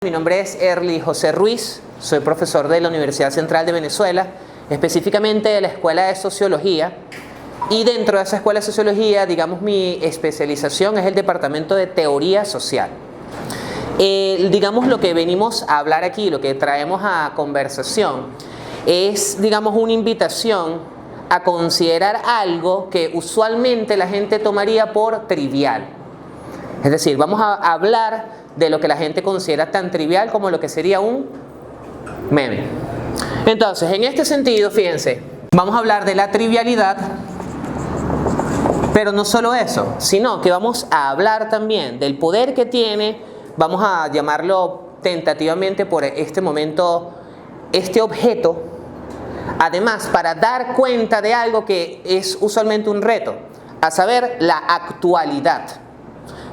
Mi nombre es Erly José Ruiz, soy profesor de la Universidad Central de Venezuela, específicamente de la Escuela de Sociología, y dentro de esa Escuela de Sociología, digamos, mi especialización es el Departamento de Teoría Social. Digamos, lo que venimos a hablar aquí, lo que traemos a conversación, es, digamos, una invitación a considerar algo que usualmente la gente tomaría por trivial. Es decir, vamos a hablar de lo que la gente considera tan trivial como lo que sería un meme. Entonces, en este sentido, fíjense, vamos a hablar de la trivialidad, pero no solo eso, sino que vamos a hablar también del poder que tiene, vamos a llamarlo tentativamente por este momento, este objeto, además para dar cuenta de algo que es usualmente un reto, a saber, la actualidad.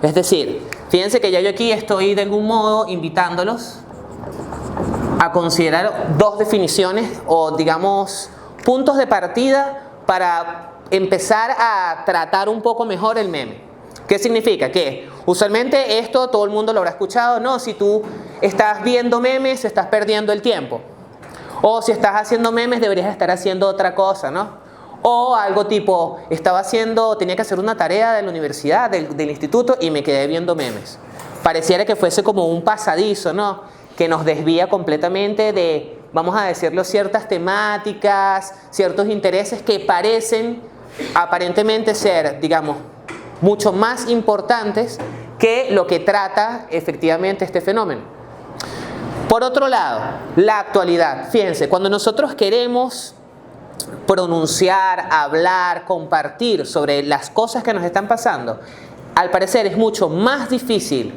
Es decir, fíjense que ya yo aquí estoy de algún modo invitándolos a considerar dos definiciones o, digamos, puntos de partida para empezar a tratar un poco mejor el meme. ¿Qué significa? Que usualmente esto todo el mundo lo habrá escuchado, no, si tú estás viendo memes estás perdiendo el tiempo, o si estás haciendo memes deberías estar haciendo otra cosa, ¿no? O algo tipo, tenía que hacer una tarea de la universidad, del instituto, y me quedé viendo memes. Pareciera que fuese como un pasadizo, ¿no? Que nos desvía completamente de, vamos a decirlo, ciertas temáticas, ciertos intereses que parecen aparentemente ser, digamos, mucho más importantes que lo que trata efectivamente este fenómeno. Por otro lado, la actualidad. Fíjense, cuando nosotros queremos pronunciar, hablar, compartir sobre las cosas que nos están pasando, al parecer es mucho más difícil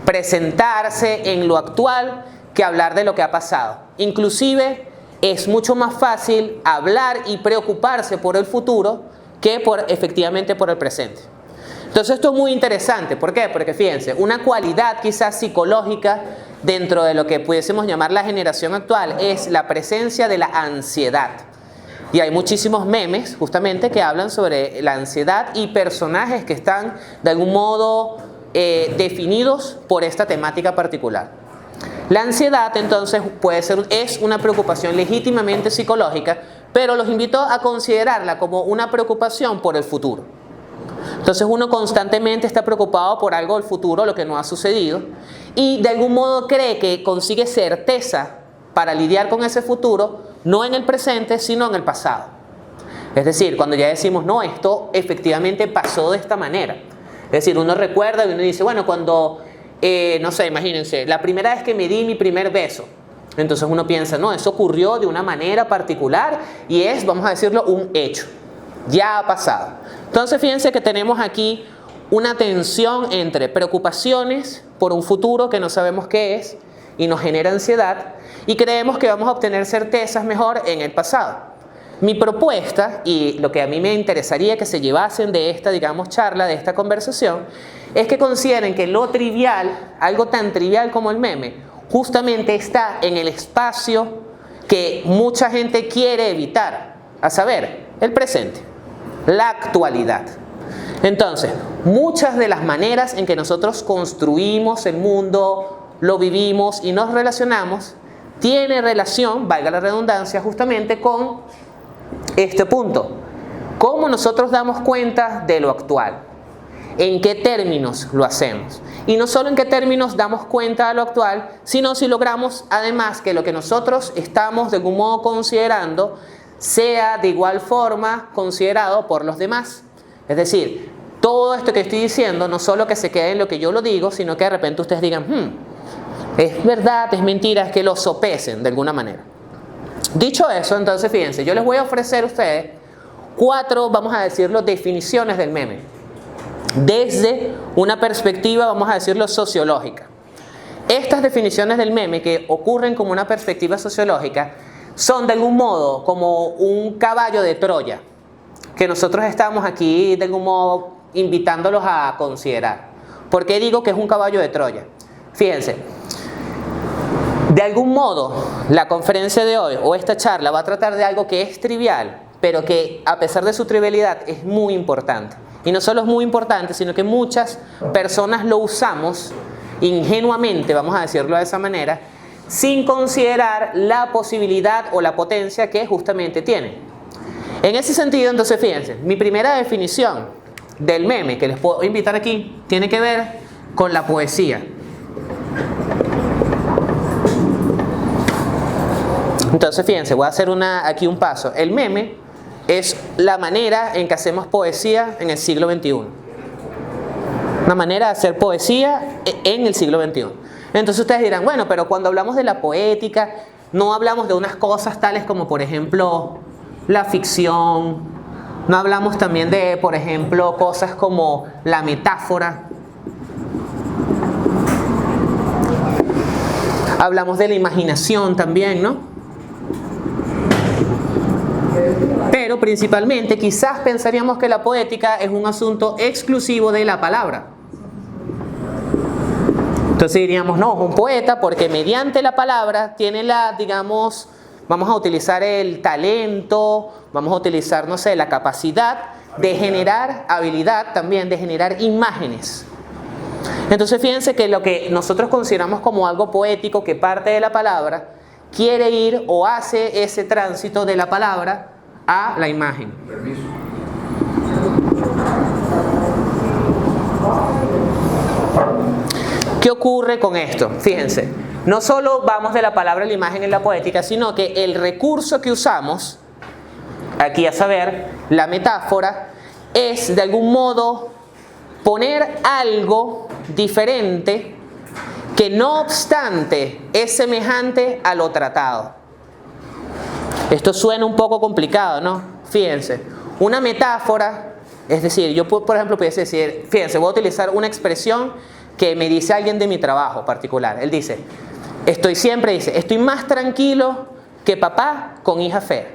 presentarse en lo actual que hablar de lo que ha pasado. Inclusive es mucho más fácil hablar y preocuparse por el futuro que efectivamente por el presente. Entonces esto es muy interesante. ¿Por qué? Porque fíjense, una cualidad quizás psicológica dentro de lo que pudiésemos llamar la generación actual es la presencia de la ansiedad. Y hay muchísimos memes justamente que hablan sobre la ansiedad y personajes que están de algún modo definidos por esta temática particular. La ansiedad entonces es una preocupación legítimamente psicológica, pero los invito a considerarla como una preocupación por el futuro. Entonces uno constantemente está preocupado por algo del futuro, lo que no ha sucedido, y de algún modo cree que consigue certeza para lidiar con ese futuro, no en el presente, sino en el pasado. Es decir, cuando ya decimos, no, esto efectivamente pasó de esta manera. Es decir, uno recuerda y uno dice, bueno, cuando, no sé, imagínense, la primera vez que me di mi primer beso. Entonces uno piensa, no, eso ocurrió de una manera particular y es, vamos a decirlo, un hecho. Ya ha pasado. Entonces fíjense que tenemos aquí una tensión entre preocupaciones por un futuro que no sabemos qué es y nos genera ansiedad, y creemos que vamos a obtener certezas mejor en el pasado. Mi propuesta, y lo que a mí me interesaría que se llevasen de esta, digamos, charla, de esta conversación, es que consideren que lo trivial, algo tan trivial como el meme, justamente está en el espacio que mucha gente quiere evitar, a saber, el presente, la actualidad. Entonces, muchas de las maneras en que nosotros construimos el mundo, lo vivimos y nos relacionamos, tiene relación, valga la redundancia, justamente con este punto. ¿Cómo nosotros damos cuenta de lo actual? ¿En qué términos lo hacemos? Y no solo en qué términos damos cuenta de lo actual, sino si logramos además que lo que nosotros estamos de algún modo considerando sea de igual forma considerado por los demás. Es decir, todo esto que estoy diciendo no solo que se quede en lo que yo lo digo, sino que de repente ustedes digan, es verdad, es mentira, es que lo sopesen de alguna manera. Dicho eso, entonces fíjense, yo les voy a ofrecer a ustedes 4, vamos a decirlo, definiciones del meme. Desde una perspectiva, vamos a decirlo, sociológica. Estas definiciones del meme que ocurren como una perspectiva sociológica son de algún modo como un caballo de Troya, que nosotros estamos aquí de algún modo invitándolos a considerar. ¿Por qué digo que es un caballo de Troya? Fíjense. De algún modo, la conferencia de hoy o esta charla va a tratar de algo que es trivial, pero que a pesar de su trivialidad es muy importante. Y no solo es muy importante, sino que muchas personas lo usamos ingenuamente, vamos a decirlo de esa manera, sin considerar la posibilidad o la potencia que justamente tiene. En ese sentido, entonces, fíjense, mi primera definición del meme que les puedo invitar aquí tiene que ver con la poesía. Entonces, fíjense, voy a hacer aquí un paso. El meme es la manera en que hacemos poesía en el siglo XXI. Una manera de hacer poesía en el siglo XXI. Entonces ustedes dirán, bueno, pero cuando hablamos de la poética, no hablamos de unas cosas tales como, por ejemplo, la ficción. No hablamos también de, por ejemplo, cosas como la metáfora. Hablamos de la imaginación también, ¿no? Pero principalmente quizás pensaríamos que la poética es un asunto exclusivo de la palabra. Entonces diríamos, no, es un poeta porque mediante la palabra tiene digamos, vamos a utilizar el talento, vamos a utilizar, no sé, la capacidad de generar habilidad también, de generar imágenes. Entonces fíjense que lo que nosotros consideramos como algo poético que parte de la palabra, quiere ir o hace ese tránsito de la palabra a la imagen. Permiso. ¿Qué ocurre con esto? Fíjense, no solo vamos de la palabra a la imagen en la poética, sino que el recurso que usamos, aquí a saber, la metáfora, es de algún modo poner algo diferente que no obstante es semejante a lo tratado. Esto suena un poco complicado, ¿no? Fíjense, una metáfora, es decir, yo por ejemplo pudiese decir, fíjense, voy a utilizar una expresión que me dice alguien de mi trabajo particular. Él dice, estoy más tranquilo que papá con hija fea.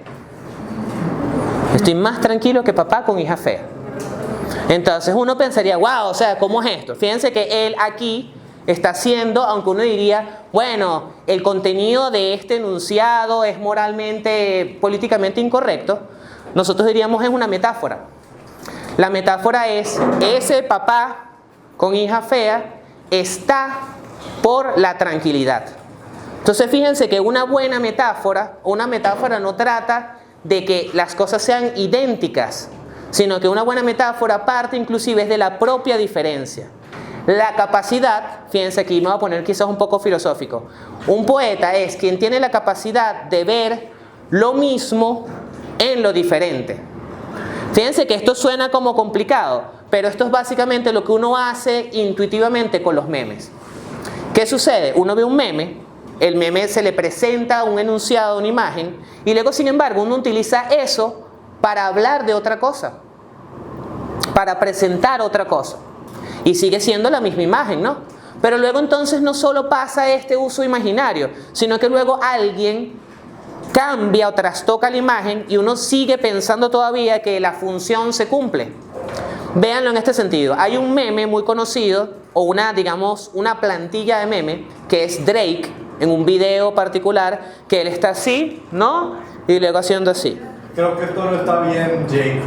Estoy más tranquilo que papá con hija fea. Entonces uno pensaría, wow, o sea, ¿cómo es esto? Fíjense que él aquí está haciendo, aunque uno diría, bueno, el contenido de este enunciado es moralmente, políticamente incorrecto, nosotros diríamos es una metáfora. La metáfora es, ese papá con hija fea está por la tranquilidad. Entonces fíjense que una buena metáfora, una metáfora no trata de que las cosas sean idénticas, sino que una buena metáfora parte inclusive es de la propia diferencia. La capacidad, fíjense aquí me voy a poner quizás un poco filosófico, un poeta es quien tiene la capacidad de ver lo mismo en lo diferente. Fíjense que esto suena como complicado, pero esto es básicamente lo que uno hace intuitivamente con los memes. ¿Qué sucede? Uno ve un meme, el meme se le presenta un enunciado, una imagen, y luego sin embargo uno utiliza eso para hablar de otra cosa, para presentar otra cosa. Y sigue siendo la misma imagen, ¿no? Pero luego entonces no solo pasa este uso imaginario, sino que luego alguien cambia o trastoca la imagen y uno sigue pensando todavía que la función se cumple. Véanlo en este sentido. Hay un meme muy conocido, o digamos, una plantilla de meme, que es Drake, en un video particular, que él está así, ¿no? Y luego haciendo así. Creo que esto no está bien, Jake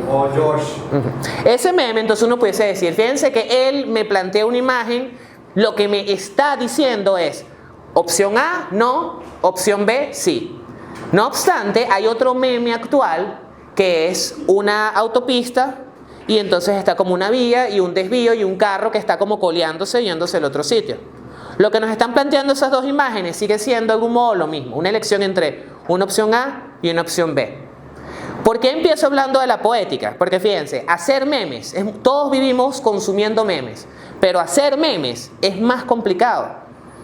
o Josh. Ese meme, entonces uno pudiese decir, fíjense que él me plantea una imagen, lo que me está diciendo es, opción A, no, opción B, sí. No obstante, hay otro meme actual, que es una autopista, y entonces está como una vía y un desvío y un carro que está como coleándose yéndose al otro sitio. Lo que nos están planteando esas dos imágenes sigue siendo de algún modo lo mismo, una elección entre una opción A y una opción B. ¿Por qué empiezo hablando de la poética? Porque fíjense, hacer memes, todos vivimos consumiendo memes, pero hacer memes es más complicado,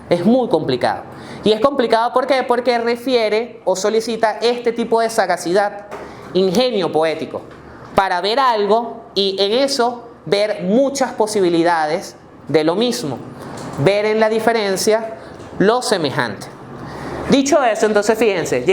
es muy complicado. Y es complicado ¿por qué? Porque refiere o solicita este tipo de sagacidad, ingenio poético, para ver algo y en eso ver muchas posibilidades de lo mismo, ver en la diferencia lo semejante. Dicho eso, entonces fíjense,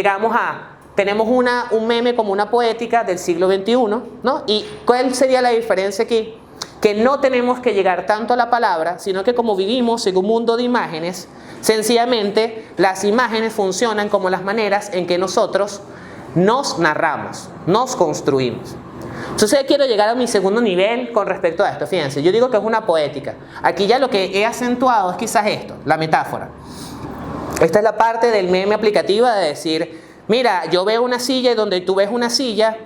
tenemos un meme como una poética del siglo XXI, ¿no? ¿Y cuál sería la diferencia aquí? Que no tenemos que llegar tanto a la palabra, sino que como vivimos en un mundo de imágenes, sencillamente las imágenes funcionan como las maneras en que nosotros nos narramos, nos construimos. Entonces quiero llegar a mi segundo nivel con respecto a esto. Fíjense, yo digo que es una poética. Aquí ya lo que he acentuado es quizás esto, la metáfora. Esta es la parte del meme aplicativa de decir, mira, yo veo una silla y donde tú ves una silla,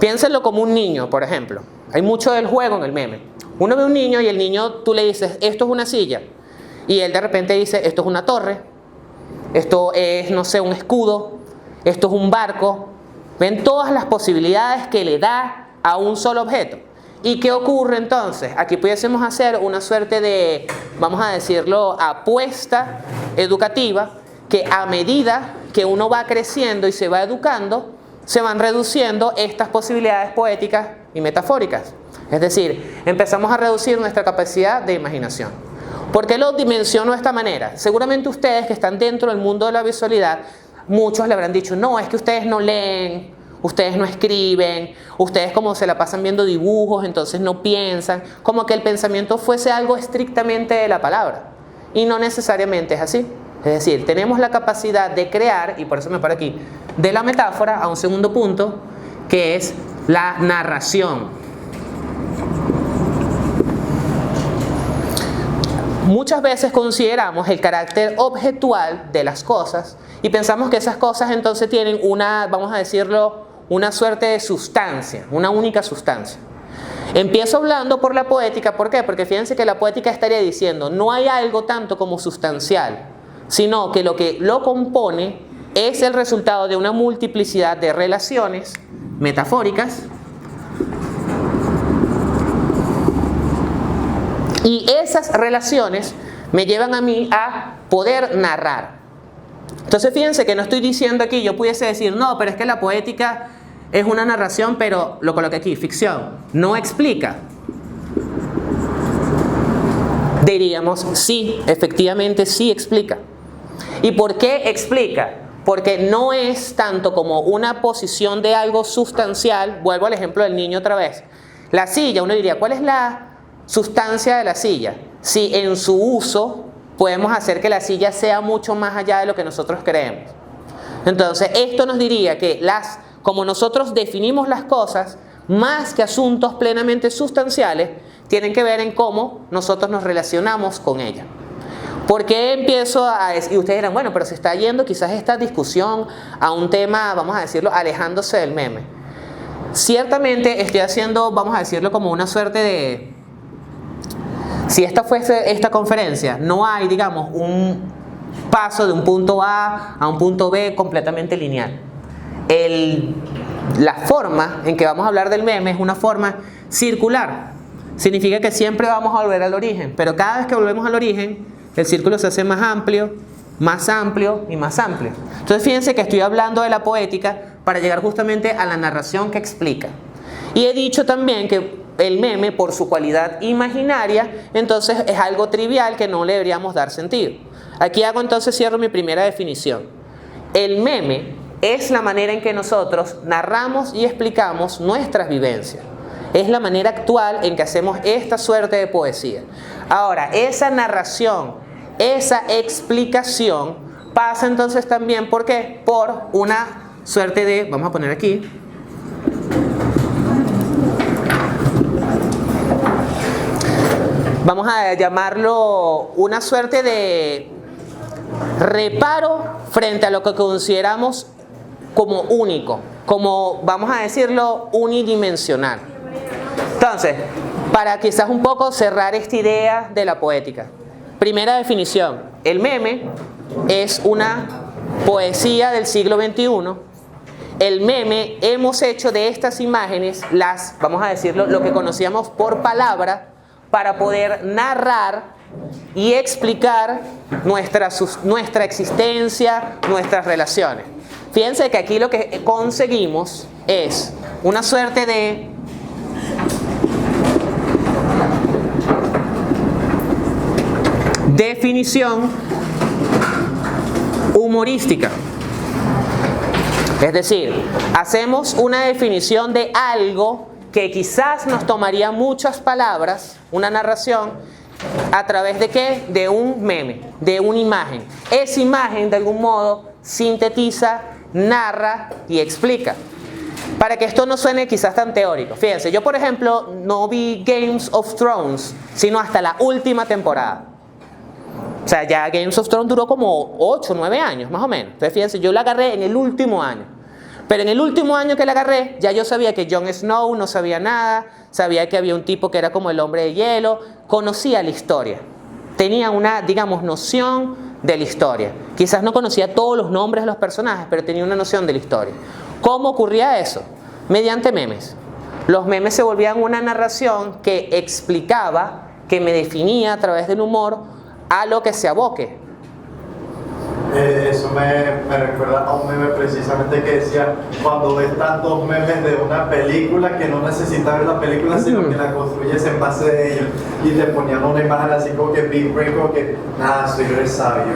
piénsenlo como un niño, por ejemplo. Hay mucho del juego en el meme. Uno ve un niño y el niño, tú le dices, esto es una silla. Y él de repente dice, esto es una torre, esto es, no sé, un escudo, esto es un barco. Ven todas las posibilidades que le da a un solo objeto. ¿Y qué ocurre entonces? Aquí pudiésemos hacer una suerte de, vamos a decirlo, apuesta educativa, que a medida que uno va creciendo y se va educando, se van reduciendo estas posibilidades poéticas y metafóricas. Es decir, empezamos a reducir nuestra capacidad de imaginación. ¿Por qué lo dimensiono de esta manera? Seguramente ustedes que están dentro del mundo de la visualidad, muchos le habrán dicho, no, es que ustedes no leen, ustedes no escriben, ustedes como se la pasan viendo dibujos, entonces no piensan, como que el pensamiento fuese algo estrictamente de la palabra. Y no necesariamente es así. Es decir, tenemos la capacidad de crear, y por eso me paro aquí, de la metáfora a un segundo punto, que es la narración. Muchas veces consideramos el carácter objetual de las cosas y pensamos que esas cosas entonces tienen una, vamos a decirlo, una suerte de sustancia, una única sustancia. Empiezo hablando por la poética, ¿por qué? Porque fíjense que la poética estaría diciendo, no hay algo tanto como sustancial, sino que lo compone es el resultado de una multiplicidad de relaciones metafóricas. Y esas relaciones me llevan a mí a poder narrar. Entonces fíjense que no estoy diciendo aquí, yo pudiese decir, no, pero es que la poética es una narración, pero lo coloqué aquí, ficción. No explica. Diríamos, sí, efectivamente sí explica. ¿Y por qué explica? Porque no es tanto como una posición de algo sustancial. Vuelvo al ejemplo del niño otra vez. La silla, uno diría, ¿cuál es la sustancia de la silla? Si en su uso podemos hacer que la silla sea mucho más allá de lo que nosotros creemos. Entonces, esto nos diría que como nosotros definimos las cosas, más que asuntos plenamente sustanciales, tienen que ver en cómo nosotros nos relacionamos con ella. ¿Por qué empiezo a decir? Y ustedes dirán, bueno, pero se está yendo quizás esta discusión a un tema, vamos a decirlo, alejándose del meme. Ciertamente estoy haciendo, vamos a decirlo, como una suerte de... Si esta fuese esta conferencia, no hay, digamos, un paso de un punto A a un punto B completamente lineal. La forma en que vamos a hablar del meme es una forma circular. Significa que siempre vamos a volver al origen, pero cada vez que volvemos al origen, el círculo se hace más amplio y más amplio. Entonces fíjense que estoy hablando de la poética para llegar justamente a la narración que explica. Y he dicho también que el meme, por su cualidad imaginaria, entonces es algo trivial que no le deberíamos dar sentido. Aquí cierro mi primera definición. El meme es la manera en que nosotros narramos y explicamos nuestras vivencias. Es la manera actual en que hacemos esta suerte de poesía. Ahora, esa narración, esa explicación pasa entonces también, ¿por qué? Por una suerte de, vamos a poner aquí, vamos a llamarlo una suerte de reparo frente a lo que consideramos como único, como, vamos a decirlo, unidimensional. Entonces, para quizás un poco cerrar esta idea de la poética. Primera definición, el meme es una poesía del siglo XXI. El meme, hemos hecho de estas imágenes vamos a decirlo, lo que conocíamos por palabra, para poder narrar y explicar nuestra existencia, nuestras relaciones. Fíjense que aquí lo que conseguimos es una suerte de definición humorística. Es decir, hacemos una definición de algo que quizás nos tomaría muchas palabras, una narración, ¿a través de qué? De un meme, de una imagen. Esa imagen de algún modo sintetiza, narra y explica. Para que esto no suene quizás tan teórico. Fíjense, yo por ejemplo no vi Games of Thrones, sino hasta la última temporada. O sea, ya Games of Thrones duró como 8 o 9 años, más o menos. Entonces fíjense, yo la agarré en el último año. Pero en el último año que la agarré, ya yo sabía que Jon Snow no sabía nada, sabía que había un tipo que era como el hombre de hielo, conocía la historia. Tenía una, digamos, noción de la historia. Quizás no conocía todos los nombres de los personajes, pero tenía una noción de la historia. ¿Cómo ocurría eso? Mediante memes. Los memes se volvían una narración que explicaba, que me definía a través del humor a lo que se aboque. Eso me recuerda a un meme precisamente que decía, cuando ves tantos memes de una película que no necesitas ver la película, sino que la construyes en base de ellos, y te ponían una imagen así como que Big Brain, como que nada, soy el sabio.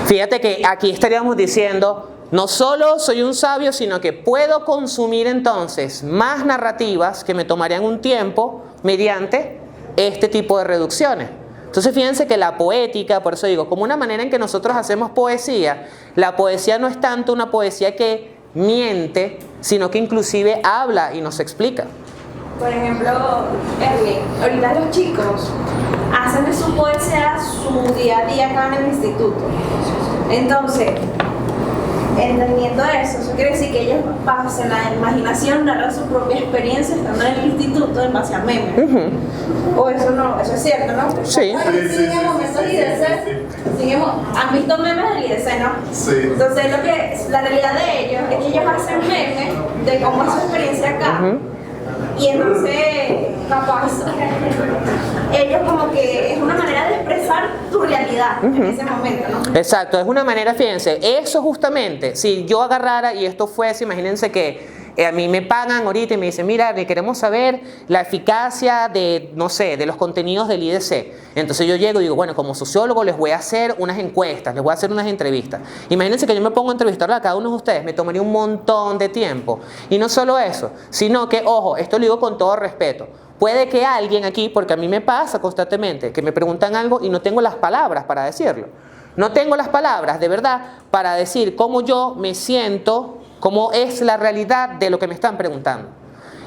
Fíjate que aquí estaríamos diciendo, no solo soy un sabio, sino que puedo consumir entonces más narrativas que me tomarían un tiempo mediante este tipo de reducciones. Entonces fíjense que la poética, por eso digo, como una manera en que nosotros hacemos poesía, la poesía no es tanto una poesía que miente, sino que inclusive habla y nos explica. Por ejemplo, Erwin, ahorita los chicos hacen de su poesía su día a día acá en el instituto. Entonces, entendiendo eso quiere decir que ellos basan la imaginación, narran su propia experiencia estando en el instituto en base a memes. O eso no, eso es cierto, ¿no? Sí. Siguen momentos IDC, han visto memes del IDC, ¿no? Sí. Entonces la realidad de ellos es que ellos hacen memes de cómo es su experiencia acá. Y entonces, capaz, ellos como que es una manera de expresar tu realidad en ese momento, ¿no? Exacto, es una manera, fíjense, eso justamente, si yo agarrara y esto fuese, imagínense que a mí me pagan ahorita y me dicen, mira, queremos saber la eficacia de, no sé, de los contenidos del IDC. Entonces yo llego y digo, bueno, como sociólogo les voy a hacer unas encuestas, les voy a hacer unas entrevistas. Imagínense que yo me pongo a entrevistarlo a cada uno de ustedes, me tomaría un montón de tiempo. Y no solo eso, sino que, ojo, esto lo digo con todo respeto, puede que alguien aquí, porque a mí me pasa constantemente, que me preguntan algo y no tengo las palabras para decirlo. No tengo las palabras, de verdad, para decir cómo yo me siento, cómo es la realidad de lo que me están preguntando.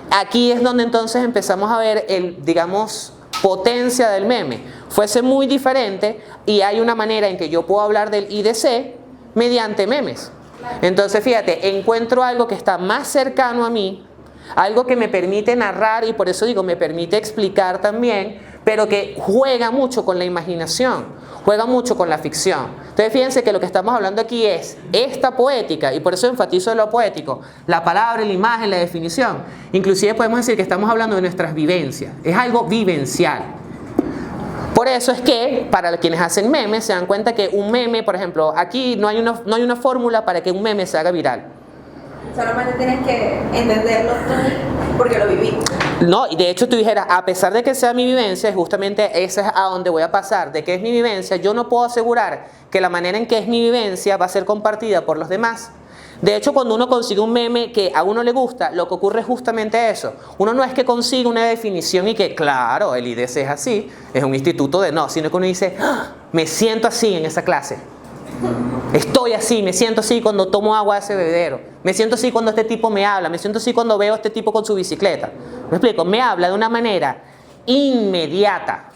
Aquí es donde entonces empezamos a ver el, digamos, potencia del meme. Fuese muy diferente y hay una manera en que yo puedo hablar del IDC mediante memes. Entonces, fíjate, encuentro algo que está más cercano a mí, algo que me permite narrar y por eso digo, me permite explicar también, pero que juega mucho con la imaginación, juega mucho con la ficción. Entonces fíjense que lo que estamos hablando aquí es esta poética, y por eso enfatizo lo poético, la palabra, la imagen, la definición. Inclusive podemos decir que estamos hablando de nuestras vivencias, es algo vivencial. Por eso es que, para quienes hacen memes, se dan cuenta que un meme, por ejemplo, aquí no hay una fórmula para que un meme se haga viral. Solamente tienes que entenderlo tú porque lo viví. No, y de hecho tú dijeras, a pesar de que sea mi vivencia, justamente ese es a donde voy a pasar, de que es mi vivencia, yo no puedo asegurar que la manera en que es mi vivencia va a ser compartida por los demás. De hecho, cuando uno consigue un meme que a uno le gusta, lo que ocurre es justamente eso. Uno no es que consiga una definición y que, claro, el IDC es así, es un instituto de no, sino que uno dice, ¡ah! Me siento así en esa clase. Estoy así, me siento así cuando tomo agua de ese bebedero, me siento así cuando este tipo me habla, me siento así cuando veo a este tipo con su bicicleta. ¿Me explico? Me habla de una manera inmediata.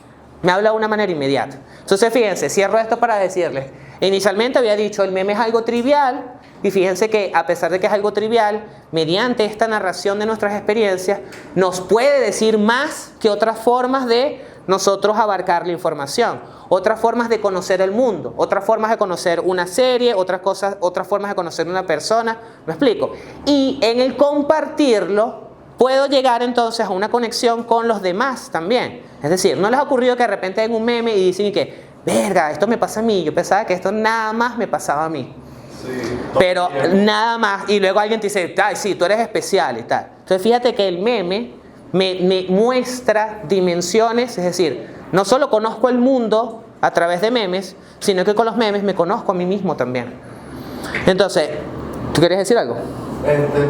Me habla de una manera inmediata. Entonces fíjense, cierro esto para decirles, inicialmente había dicho el meme es algo trivial, y fíjense que a pesar de que es algo trivial, mediante esta narración de nuestras experiencias, nos puede decir más que otras formas de nosotros abarcar la información, otras formas de conocer el mundo, otras formas de conocer una serie, otras formas de conocer una persona, ¿me explico? Y en el compartirlo, puedo llegar entonces a una conexión con los demás también. Es decir, ¿no les ha ocurrido que de repente ven un meme y dicen que, verga, esto me pasa a mí, yo pensaba que esto nada más me pasaba a mí? Sí, pero nada más, y luego alguien te dice, ay, sí, tú eres especial y tal. Entonces fíjate que el meme me muestra dimensiones, es decir, no solo conozco el mundo a través de memes, sino que con los memes me conozco a mí mismo también. Entonces, ¿tú quieres decir algo?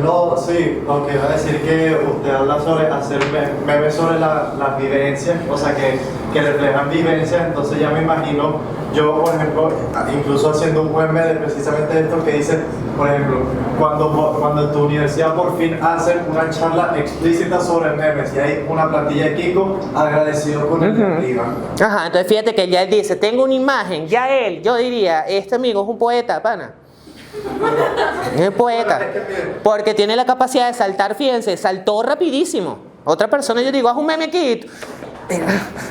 No, sí, aunque iba a decir que usted habla sobre hacer memes sobre las vivencias, o sea que reflejan vivencias, entonces ya me imagino Yo, por ejemplo, incluso haciendo un meme de precisamente esto que dice, por ejemplo, cuando en tu universidad por fin hacen una charla explícita sobre memes y hay una plantilla de Kiko agradecido con el de arriba. Ajá, entonces fíjate que ya él dice, tengo una imagen, ya él, yo diría, este amigo es un poeta, pana. Es un poeta, porque tiene la capacidad de saltar, fíjense, saltó rapidísimo. Otra persona, yo digo, haz un meme aquí.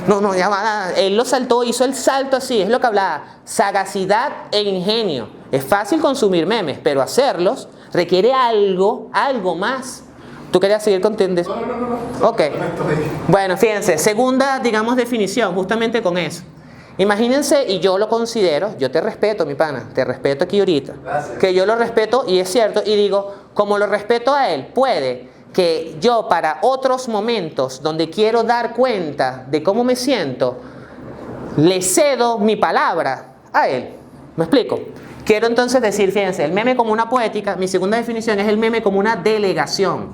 No, ya va, él lo saltó, hizo el salto así, es lo que hablaba, sagacidad e ingenio. Es fácil consumir memes, pero hacerlos requiere algo más. ¿Tú querías seguir con tendes? No. Ok. Bueno, fíjense, segunda, digamos, definición, justamente con eso. Imagínense, y yo lo considero, yo te respeto, mi pana, te respeto aquí ahorita. Gracias. Que yo lo respeto, y es cierto, y digo, como lo respeto a él, puede que yo para otros momentos donde quiero dar cuenta de cómo me siento, le cedo mi palabra a él. ¿Me explico? Quiero entonces decir, fíjense, el meme como una poética, mi segunda definición es el meme como una delegación.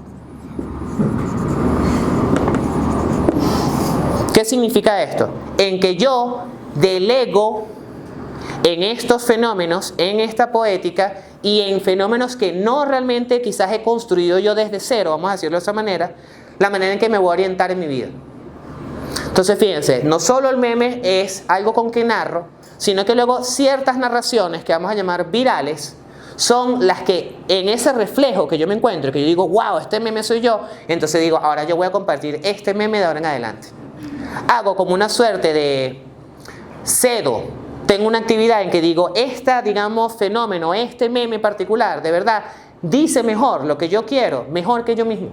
¿Qué significa esto? En que yo delego en estos fenómenos, en esta poética y en fenómenos que no realmente quizás he construido yo desde cero, vamos a decirlo de esa manera, la manera en que me voy a orientar en mi vida. Entonces fíjense, no solo el meme es algo con que narro, sino que luego ciertas narraciones que vamos a llamar virales son las que en ese reflejo que yo me encuentro, que yo digo, wow, este meme soy yo, entonces digo, ahora yo voy a compartir este meme de ahora en adelante. Hago como una suerte de cedo. Tengo una actividad en que digo, digamos, fenómeno, este meme particular, de verdad, dice mejor lo que yo quiero, mejor que yo mismo,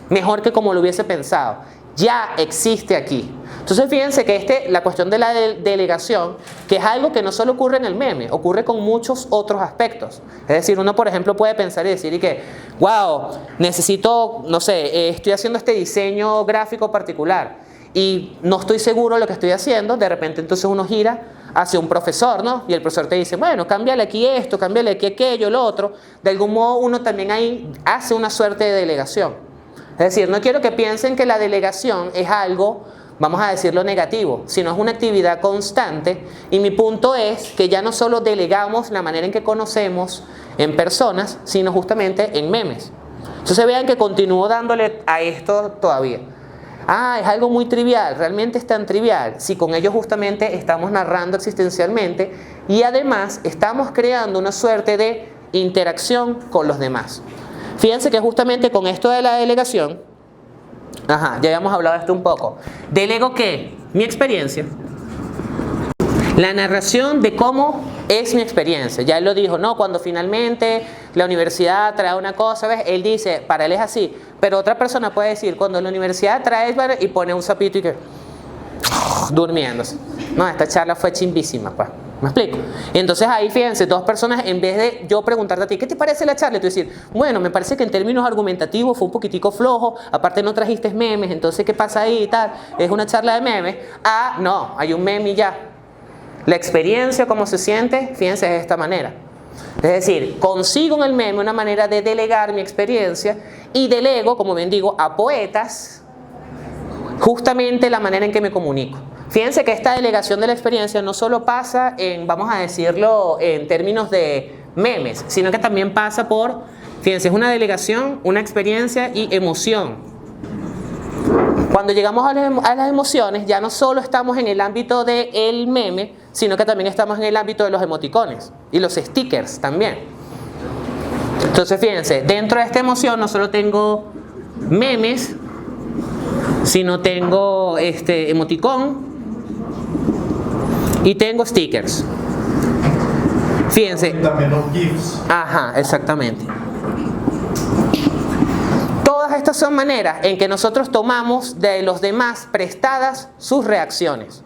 mejor que como lo hubiese pensado. Ya existe aquí. Entonces fíjense que la cuestión de la delegación, que es algo que no solo ocurre en el meme, ocurre con muchos otros aspectos. Es decir, uno por ejemplo puede pensar y decir y que, wow, necesito, no sé, estoy haciendo este diseño gráfico particular y no estoy seguro de lo que estoy haciendo, de repente entonces uno gira hacia un profesor, ¿no? Y el profesor te dice, bueno, cámbiale aquí esto, cámbiale aquí aquello, lo otro. De algún modo uno también ahí hace una suerte de delegación. Es decir, no quiero que piensen que la delegación es algo, vamos a decirlo, negativo, sino es una actividad constante. Y mi punto es que ya no solo delegamos la manera en que conocemos en personas, sino justamente en memes. Entonces vean que continúo dándole a esto todavía. Es algo muy trivial, realmente es tan trivial si con ello justamente estamos narrando existencialmente y además estamos creando una suerte de interacción con los demás. Fíjense que justamente con esto de la delegación, ya habíamos hablado de esto un poco. ¿Delego qué? Mi experiencia. La narración de cómo es mi experiencia. Ya él lo dijo, no, cuando finalmente la universidad trae una cosa, ¿ves? Él dice, para él es así. Pero otra persona puede decir, cuando la universidad trae y pone un sapito y que durmiéndose. No, esta charla fue chimbísima, pues. ¿Me explico? Y entonces ahí, fíjense, dos personas, en vez de yo preguntarte a ti, ¿qué te parece la charla? Y tú decir, bueno, me parece que en términos argumentativos fue un poquitico flojo, aparte no trajiste memes, entonces ¿qué pasa ahí y tal? Es una charla de memes. No, hay un meme y ya. La experiencia, cómo se siente, fíjense, es de esta manera. Es decir, consigo en el meme una manera de delegar mi experiencia y delego, como bien digo, a poetas justamente la manera en que me comunico. Fíjense que esta delegación de la experiencia no solo pasa en, vamos a decirlo, en términos de memes, sino que también pasa por, fíjense, es una delegación, una experiencia y emoción. Cuando llegamos a las emociones, ya no solo estamos en el ámbito del meme, sino que también estamos en el ámbito de los emoticones y los stickers también. Entonces, fíjense, dentro de esta emoción no solo tengo memes, sino tengo emoticón y tengo stickers. Fíjense. También los GIFs. Exactamente. Todas estas son maneras en que nosotros tomamos de los demás prestadas sus reacciones.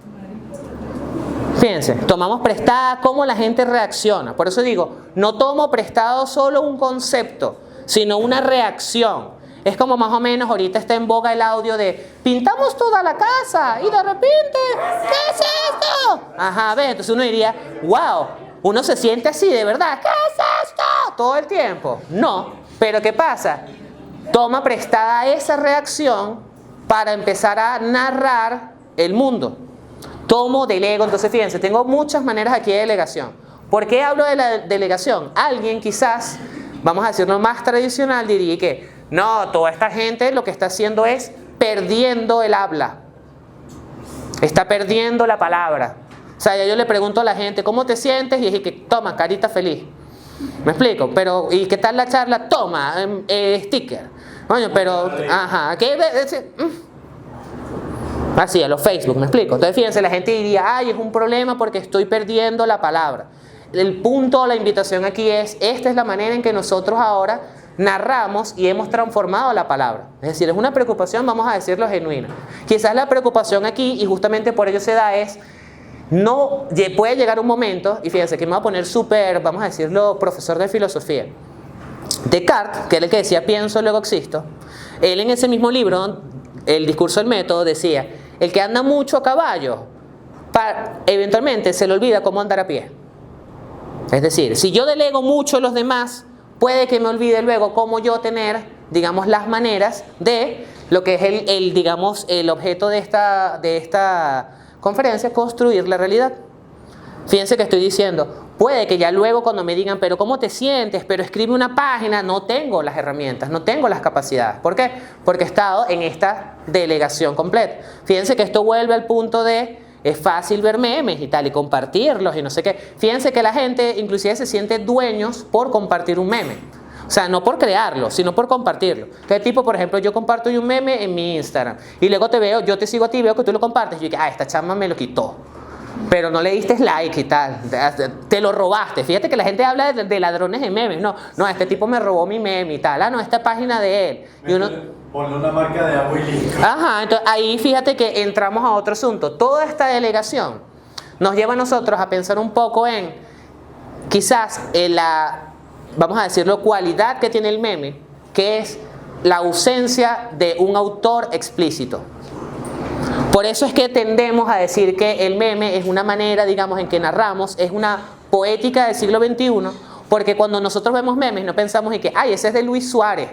Fíjense, tomamos prestada cómo la gente reacciona. Por eso digo, no tomo prestado solo un concepto, sino una reacción. Es como más o menos ahorita está en boga el audio de pintamos toda la casa y de repente, ¿qué es esto? Entonces uno diría, wow, uno se siente así de verdad, ¿qué es esto? Todo el tiempo. No, pero ¿qué pasa? Toma prestada esa reacción para empezar a narrar el mundo. tomo, delego. Entonces fíjense, tengo muchas maneras aquí de delegación. ¿Por qué hablo de la delegación? Alguien quizás, vamos a decirlo más tradicional, diría que no, toda esta gente lo que está haciendo es perdiendo el habla. Está perdiendo la palabra. O sea, yo le pregunto a la gente, ¿cómo te sientes? Y dije que toma, carita feliz. ¿Me explico? Pero, ¿y qué tal la charla? Toma, sticker. Coño, pero, ajá, ¿qué? Así, a los Facebook, ¿me explico? Entonces, fíjense, la gente diría, ay, es un problema porque estoy perdiendo la palabra. El punto, la invitación aquí es, esta es la manera en que nosotros ahora narramos y hemos transformado la palabra. Es decir, es una preocupación, vamos a decirlo, genuina. Quizás la preocupación aquí, y justamente por ello se da, es no puede llegar un momento, y fíjense que me voy a poner súper, vamos a decirlo, profesor de filosofía. Descartes, que era el que decía pienso, luego existo, él en ese mismo libro, El discurso del método, decía, el que anda mucho a caballo, eventualmente se le olvida cómo andar a pie. Es decir, si yo delego mucho a los demás, puede que me olvide luego cómo yo tener, digamos, las maneras de lo que es digamos, el objeto de esta conferencia, construir la realidad. Fíjense que estoy diciendo, puede que ya luego cuando me digan, pero ¿cómo te sientes? Pero escribe una página, no tengo las herramientas, no tengo las capacidades. ¿Por qué? Porque he estado en esta delegación completa. Fíjense que esto vuelve al punto de, es fácil ver memes y tal, y compartirlos y no sé qué. Fíjense que la gente inclusive se siente dueños por compartir un meme. O sea, no por crearlo, sino por compartirlo. ¿Qué tipo, por ejemplo, yo comparto un meme en mi Instagram y luego te veo, yo te sigo a ti, veo que tú lo compartes y yo digo, esta chama me lo quitó. Pero no le diste like y tal, te lo robaste. Fíjate que la gente habla de ladrones de memes. No, este tipo me robó mi meme y tal. No, esta página de él. Y uno, ponle una marca de agua y listo. ajá, entonces ahí fíjate que entramos a otro asunto. Toda esta delegación nos lleva a nosotros a pensar un poco en quizás vamos a decirlo, cualidad que tiene el meme, que es la ausencia de un autor explícito. Por eso es que tendemos a decir que el meme es una manera, digamos, en que narramos, es una poética del siglo XXI, porque cuando nosotros vemos memes no pensamos en que, ay, ese es de Luis Suárez,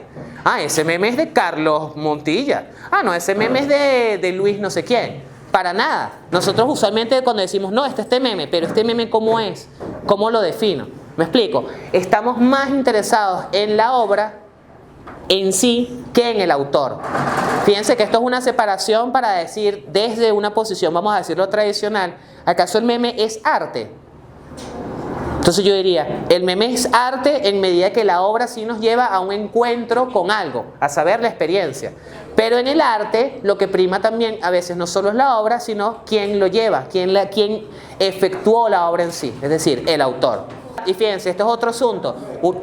ese meme es de Carlos Montilla, no, ese meme es de Luis no sé quién. Para nada. Nosotros usualmente cuando decimos, no, este meme, pero este meme ¿cómo es? ¿Cómo lo defino? ¿Me explico? Estamos más interesados en la obra en sí que en el autor. Fíjense que esto es una separación para decir desde una posición, vamos a decirlo tradicional, ¿acaso el meme es arte? Entonces yo diría, el meme es arte en medida que la obra sí nos lleva a un encuentro con algo, a saber la experiencia. Pero en el arte lo que prima también a veces no solo es la obra, sino quién lo lleva, quién efectuó la obra en sí, es decir, el autor. Y fíjense, esto es otro asunto.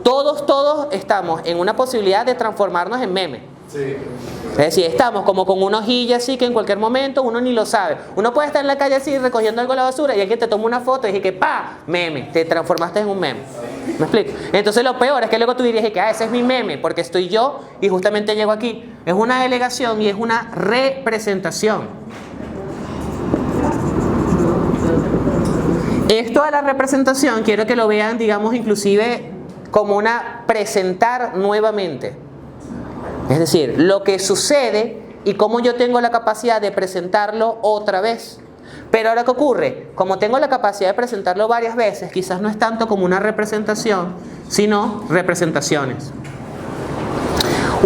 Todos estamos en una posibilidad de transformarnos en meme. Sí. Es decir, estamos como con una hojilla así que en cualquier momento uno ni lo sabe. Uno puede estar en la calle así recogiendo algo de la basura y alguien te toma una foto y dice que ¡pa! Meme. Te transformaste en un meme. ¿Me explico? Entonces lo peor es que luego tú dirías que ese es mi meme porque estoy yo y justamente llego aquí. Es una delegación y es una representación. Esto de la representación quiero que lo vean, digamos, inclusive como una presentar nuevamente. Es decir, lo que sucede y cómo yo tengo la capacidad de presentarlo otra vez. Pero ahora, ¿qué ocurre? Como tengo la capacidad de presentarlo varias veces, quizás no es tanto como una representación, sino representaciones.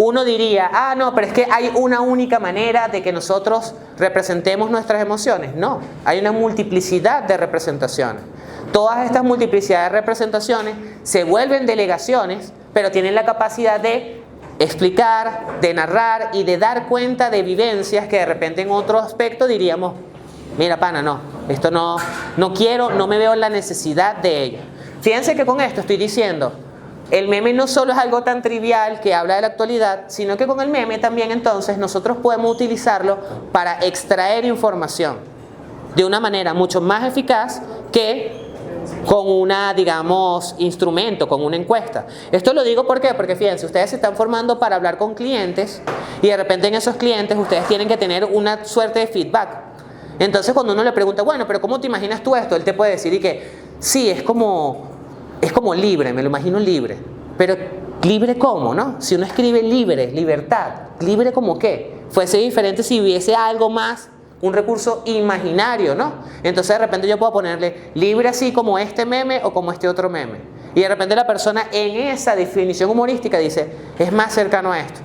Uno diría, no, pero es que hay una única manera de que nosotros representemos nuestras emociones. No, hay una multiplicidad de representaciones. Todas estas multiplicidades de representaciones se vuelven delegaciones, pero tienen la capacidad de explicar, de narrar y de dar cuenta de vivencias que de repente en otro aspecto diríamos, mira pana, no, esto no quiero, no me veo en la necesidad de ello. Fíjense que con esto estoy diciendo, el meme no solo es algo tan trivial que habla de la actualidad, sino que con el meme también entonces nosotros podemos utilizarlo para extraer información de una manera mucho más eficaz que con una, digamos, instrumento, con una encuesta. Esto lo digo ¿por qué? Porque fíjense, ustedes se están formando para hablar con clientes y de repente en esos clientes ustedes tienen que tener una suerte de feedback. Entonces cuando uno le pregunta, bueno, pero ¿cómo te imaginas tú esto? Él te puede decir y que sí, es como libre, me lo imagino libre. Pero ¿libre cómo, no? Si uno escribe libre, libertad, ¿libre como qué? Fuese diferente si hubiese algo más un recurso imaginario, ¿no? Entonces de repente yo puedo ponerle libre así como este meme o como este otro meme. Y de repente la persona en esa definición humorística dice, es más cercano a esto.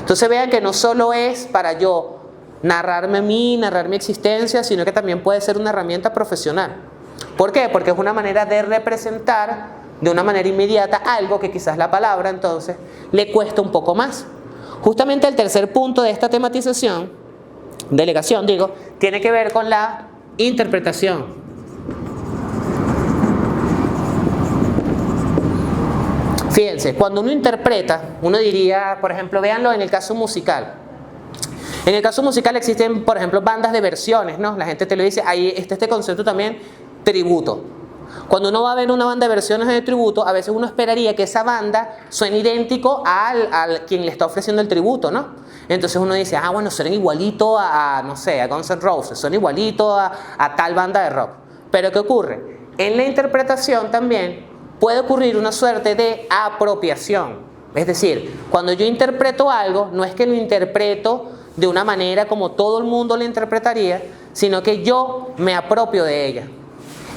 Entonces vean que no solo es para yo narrarme a mí, narrar mi existencia, sino que también puede ser una herramienta profesional. ¿Por qué? Porque es una manera de representar de una manera inmediata algo que quizás la palabra entonces le cuesta un poco más. Justamente el tercer punto de esta tematización, delegación digo, tiene que ver con la interpretación. Fíjense, cuando uno interpreta, uno diría, por ejemplo, véanlo en el caso musical. En el caso musical existen, por ejemplo, bandas de versiones, ¿no? La gente te lo dice, ahí está este concepto también, tributo. Cuando uno va a ver una banda de versiones de tributo, a veces uno esperaría que esa banda suene idéntico al quien le está ofreciendo el tributo, ¿no? Entonces uno dice, ah, bueno, suena igualito no sé, a Guns N' Roses, suena igualito a tal banda de rock. Pero ¿qué ocurre? En la interpretación también puede ocurrir una suerte de apropiación. Es decir, cuando yo interpreto algo, no es que lo interpreto de una manera como todo el mundo lo interpretaría, sino que yo me apropio de ella.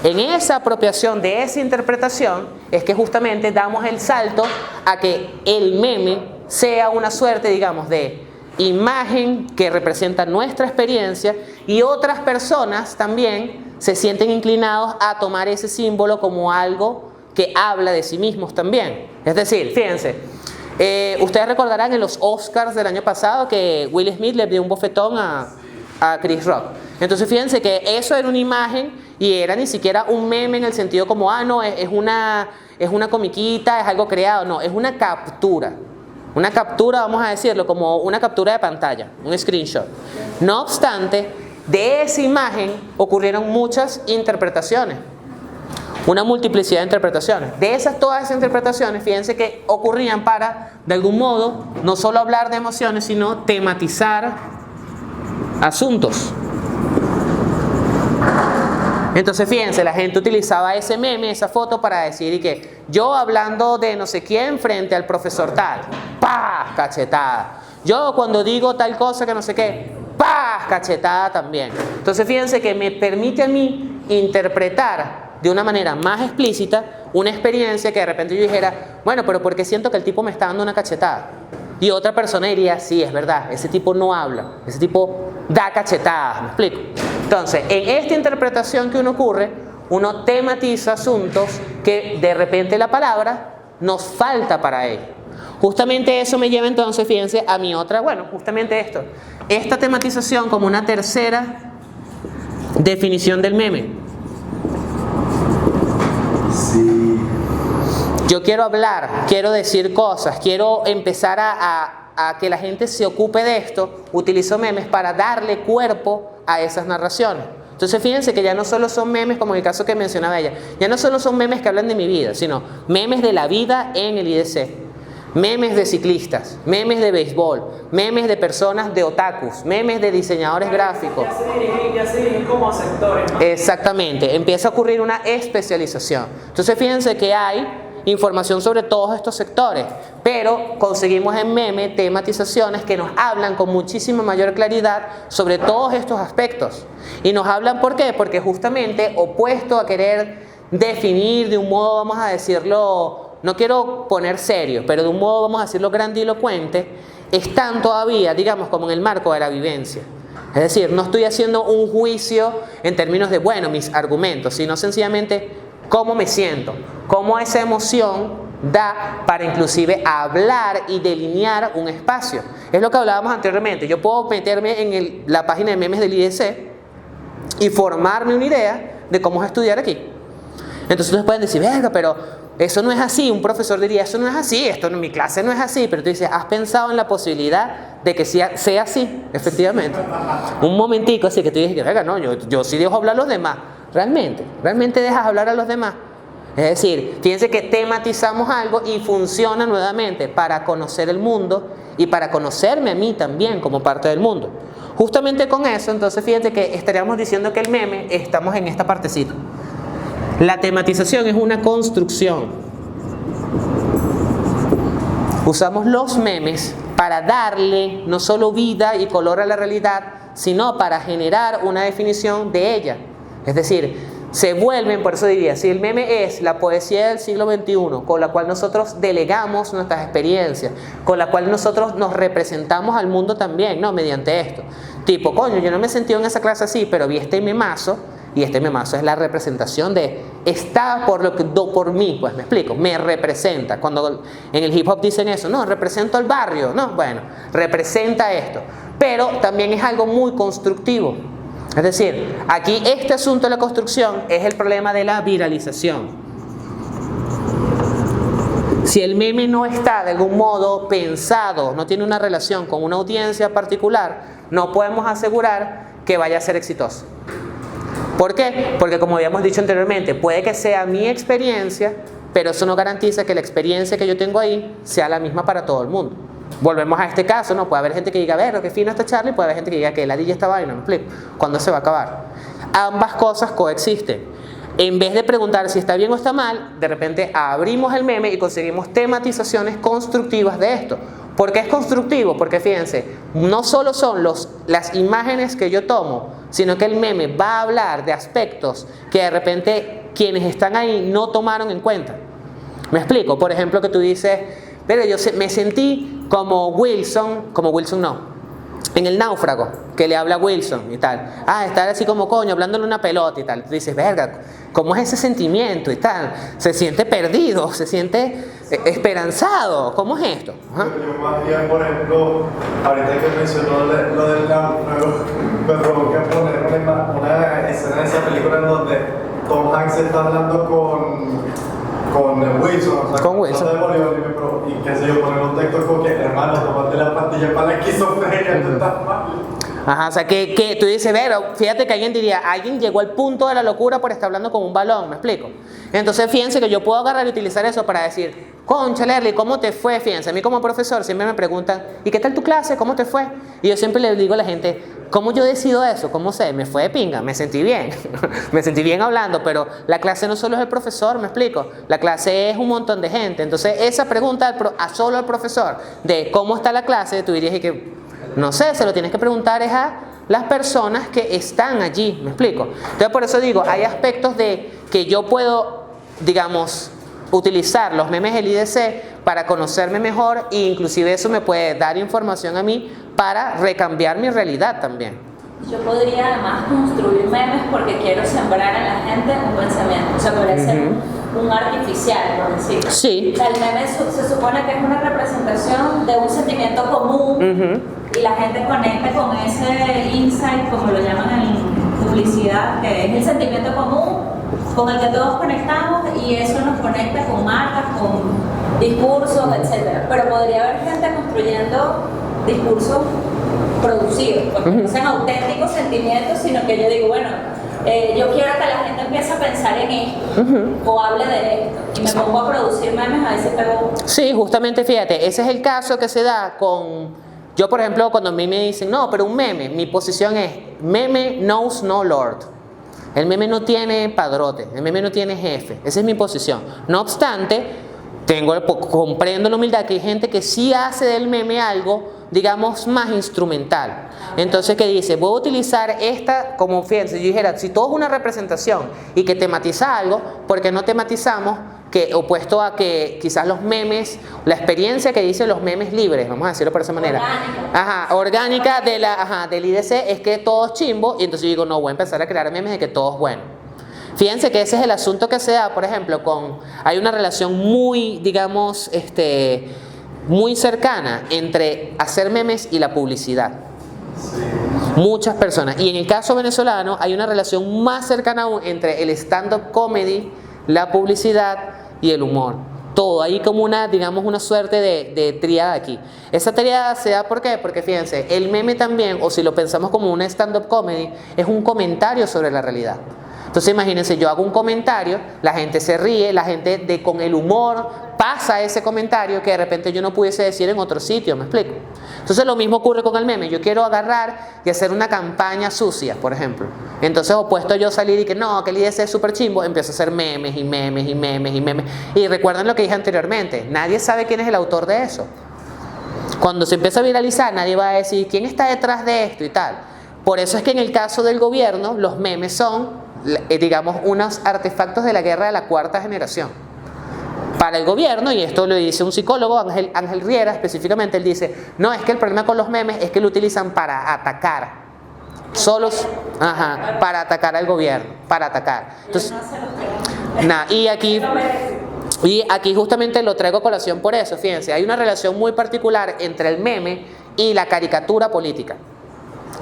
En esa apropiación de esa interpretación es que justamente damos el salto a que el meme sea una suerte, digamos, de imagen que representa nuestra experiencia y otras personas también se sienten inclinados a tomar ese símbolo como algo que habla de sí mismos también. Es decir, fíjense, ustedes recordarán en los Oscars del año pasado que Will Smith le dio un bofetón a Chris Rock. Entonces fíjense que eso era una imagen y era ni siquiera un meme en el sentido como, no, es una comiquita, es algo creado. No, es una captura. Una captura, vamos a decirlo, como una captura de pantalla, un screenshot. No obstante, de esa imagen ocurrieron muchas interpretaciones. Una multiplicidad de interpretaciones. De todas esas interpretaciones, fíjense que ocurrían para, de algún modo, no solo hablar de emociones, sino tematizar asuntos. Entonces fíjense, la gente utilizaba ese meme, esa foto para decir y que yo hablando de no sé quién frente al profesor tal, ¡pah! Cachetada. Yo cuando digo tal cosa que no sé qué, ¡pah! Cachetada también. Entonces fíjense que me permite a mí interpretar de una manera más explícita una experiencia que de repente yo dijera, bueno, pero ¿por qué siento que el tipo me está dando una cachetada? Y otra persona diría, sí, es verdad, ese tipo no habla, ese tipo da cachetadas, ¿me explico? Entonces, en esta interpretación que uno ocurre, uno tematiza asuntos que de repente la palabra nos falta para ello. Justamente eso me lleva entonces, fíjense, a mi otra, bueno, justamente esto. Esta tematización como una tercera definición del meme. Sí. Yo quiero hablar, quiero decir cosas, quiero empezar a que la gente se ocupe de esto, utilizo memes para darle cuerpo a esas narraciones. Entonces fíjense que ya no solo son memes como en el caso que mencionaba ella, ya no solo son memes que hablan de mi vida, sino memes de la vida en el IDC, memes de ciclistas, memes de béisbol, memes de personas de otakus, memes de diseñadores gráficos. Ya se dirigen como a sectores, ¿no? Exactamente, empieza a ocurrir una especialización. Entonces fíjense que hay información sobre todos estos sectores, pero conseguimos en meme tematizaciones que nos hablan con muchísima mayor claridad sobre todos estos aspectos. Y nos hablan ¿por qué? Porque justamente opuesto a querer definir de un modo, vamos a decirlo, no quiero poner serio, pero de un modo, vamos a decirlo, grandilocuente, están todavía, digamos, como en el marco de la vivencia. Es decir, no estoy haciendo un juicio en términos de, bueno, mis argumentos, sino sencillamente cómo me siento, cómo esa emoción da para inclusive hablar y delinear un espacio. Es lo que hablábamos anteriormente. Yo puedo meterme en la página de memes del IDC y formarme una idea de cómo es estudiar aquí. Entonces ustedes pueden decir, verga, pero eso no es así. Un profesor diría, eso no es así, esto en mi clase no es así. Pero tú dices, ¿has pensado en la posibilidad de que sea así? Efectivamente. Un momentico así que tú dices, verga, no, yo sí dejo hablar a los demás. ¿Realmente dejas hablar a los demás? Es decir, fíjense que tematizamos algo y funciona nuevamente para conocer el mundo y para conocerme a mí también como parte del mundo. Justamente con eso, entonces fíjense que estaríamos diciendo que el meme, estamos en esta partecita. La tematización es una construcción. Usamos los memes para darle no solo vida y color a la realidad, sino para generar una definición de ella. Es decir, se vuelven, por eso diría, si el meme es la poesía del siglo XXI, con la cual nosotros delegamos nuestras experiencias, con la cual nosotros nos representamos al mundo también, ¿no? Mediante esto. Tipo, coño, yo no me he sentido en esa clase así, pero vi este memazo, y este memazo es la representación de está por mí, pues me explico, me representa. Cuando en el hip hop dicen eso, no, represento al barrio, no, bueno, representa esto. Pero también es algo muy constructivo. Es decir, aquí este asunto de la construcción es el problema de la viralización. Si el meme no está de algún modo pensado, no tiene una relación con una audiencia particular, no podemos asegurar que vaya a ser exitoso. ¿Por qué? Porque como habíamos dicho anteriormente, puede que sea mi experiencia, pero eso no garantiza que la experiencia que yo tengo ahí sea la misma para todo el mundo. Volvemos a este caso, ¿no? Puede haber gente que diga, a ver, qué fino esta charla, y puede haber gente que diga que ladilla esta vaina, me explico. ¿Cuándo se va a acabar? Ambas cosas coexisten. En vez de preguntar si está bien o está mal, de repente abrimos el meme y conseguimos tematizaciones constructivas de esto. ¿Por qué es constructivo? Porque fíjense, no solo son las imágenes que yo tomo, sino que el meme va a hablar de aspectos que de repente quienes están ahí no tomaron en cuenta. ¿Me explico? Por ejemplo, que tú dices, pero yo me sentí como Wilson no, en El Náufrago, que le habla a Wilson y tal. Estar así como coño, hablándole una pelota y tal. Tú dices, verga, ¿cómo es ese sentimiento y tal? Se siente perdido, se siente esperanzado. ¿Cómo es esto? Ajá. Yo más bien, por ejemplo, ahorita que mencionó lo del Náufrago, me provoca poner una escena de esa película en donde Tom Hanks está hablando con Wilson, o sea, con Wilson. De Bolívar, y qué sé yo, poner un texto como que, hermano, tomate la pastilla para la esquizofrenia, tú estás mal. Ajá, o sea, que tú dices, pero fíjate que alguien llegó al punto de la locura por estar hablando con un balón, ¿me explico? Entonces fíjense que yo puedo agarrar y utilizar eso para decir, concha Lerly, ¿cómo te fue? Fíjense, a mí como profesor siempre me preguntan, ¿y qué tal tu clase? ¿Cómo te fue? Y yo siempre le digo a la gente, ¿cómo yo decido eso? ¿Cómo sé? Me fue de pinga, me sentí bien, me sentí bien hablando, pero la clase no solo es el profesor, ¿me explico? La clase es un montón de gente. Entonces esa pregunta solo al profesor de cómo está la clase, tú dirías que no sé, se lo tienes que preguntar es a las personas que están allí, ¿me explico? Entonces por eso digo, hay aspectos de que yo puedo, digamos, utilizar los memes del IDC para conocerme mejor e inclusive eso me puede dar información a mí para recambiar mi realidad también. Yo podría además construir memes porque quiero sembrar en la gente un pensamiento, o sea, podría ser un artificial, por decirlo. Sí. O sea, el meme se supone que es una representación de un sentimiento común y la gente conecta con ese insight, como lo llaman en publicidad, que es el sentimiento común con el que todos conectamos y eso nos conecta con marcas, con discursos, etc. Pero podría haber gente construyendo discursos producidos, porque no sean auténticos sentimientos, sino que yo digo, bueno, yo quiero que la gente empiece a pensar en esto o hable de esto y me pongo a producir memes, a veces pego. Sí, justamente fíjate, ese es el caso que se da con... Yo, por ejemplo, cuando a mí me dicen, no, pero un meme, mi posición es, meme knows no lord. El meme no tiene padrote, el meme no tiene jefe, esa es mi posición. No obstante, comprendo la humildad que hay gente que sí hace del meme algo, digamos, más instrumental. Entonces, ¿qué dice? Voy a utilizar esta, como fíjense, yo dijera, si todo es una representación y que tematiza algo, ¿por qué no tematizamos que opuesto a que quizás los memes, la experiencia que dicen los memes libres, vamos a decirlo por esa manera, orgánica del IDC es que todo es chimbo, y entonces yo digo, no, voy a empezar a crear memes de que todo es bueno. Fíjense que ese es el asunto que se da, por ejemplo, hay una relación muy, digamos, muy cercana entre hacer memes y la publicidad. Sí. Muchas personas, y en el caso venezolano hay una relación más cercana aún entre el stand-up comedy, la publicidad y el humor. Todo, hay como digamos, una suerte de tríada aquí. Esa tríada se da ¿por qué? Porque fíjense, el meme también, o si lo pensamos como una stand-up comedy, es un comentario sobre la realidad. Entonces imagínense, yo hago un comentario, la gente se ríe, la gente con el humor pasa ese comentario que de repente yo no pudiese decir en otro sitio, ¿me explico? Entonces lo mismo ocurre con el meme, yo quiero agarrar y hacer una campaña sucia, por ejemplo. Entonces opuesto yo salir y que no, que el IDC es súper chimbo, empiezo a hacer memes y memes y memes y memes. Y recuerden lo que dije anteriormente, nadie sabe quién es el autor de eso. Cuando se empieza a viralizar, nadie va a decir quién está detrás de esto y tal. Por eso es que en el caso del gobierno, los memes son, digamos, unos artefactos de la guerra de la cuarta generación. Para el gobierno, y esto lo dice un psicólogo, Ángel Riera específicamente, él dice, no, es que el problema con los memes es que lo utilizan para atacar. Solos, para atacar al gobierno, para atacar. Entonces, y aquí justamente lo traigo a colación por eso, fíjense, hay una relación muy particular entre el meme y la caricatura política.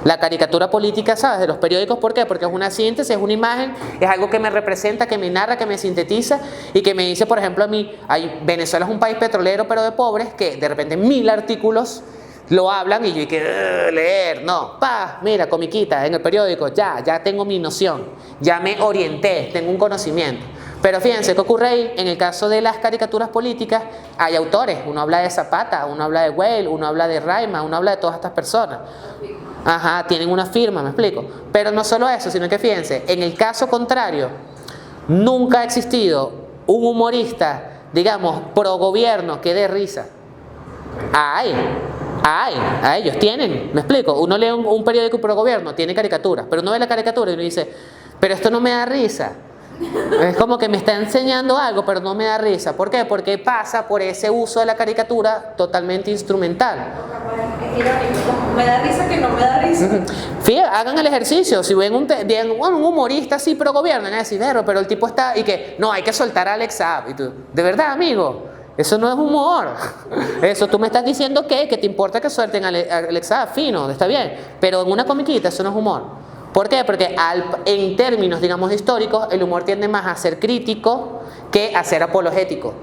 La caricatura política, ¿sabes? De los periódicos, ¿por qué? Porque es una síntesis, es una imagen, es algo que me representa, que me narra, que me sintetiza y que me dice, por ejemplo, a mí, Venezuela es un país petrolero pero de pobres, que de repente 1000 artículos lo hablan y yo hay que leer, no, mira, comiquita en el periódico, ya tengo mi noción, ya me orienté, tengo un conocimiento. Pero fíjense, ¿qué ocurre ahí? En el caso de las caricaturas políticas, hay autores, uno habla de Zapata, uno habla de Weil, uno habla de Raima, uno habla de todas estas personas. Tienen una firma, me explico. Pero no solo eso, sino que fíjense, en el caso contrario, nunca ha existido un humorista, digamos, pro gobierno que dé risa. Ellos tienen, me explico. Uno lee un periódico pro gobierno, tiene caricaturas, pero uno ve la caricatura y uno dice, pero esto no me da risa. Es como que me está enseñando algo, pero no me da risa. ¿Por qué? Porque pasa por ese uso de la caricatura totalmente instrumental. Me da risa que no me da risa. Fíjate, hagan el ejercicio. Si ven un humorista así pro gobierno, van a decir, pero el tipo está y que no, hay que soltar a Alex Saab. Y tú, de verdad, amigo, eso no es humor. Eso tú me estás diciendo que te importa que suelten a Alex Saab, fino, está bien. Pero en una comiquita eso no es humor. ¿Por qué? Porque en términos, digamos, históricos, el humor tiende más a ser crítico que a ser apologético.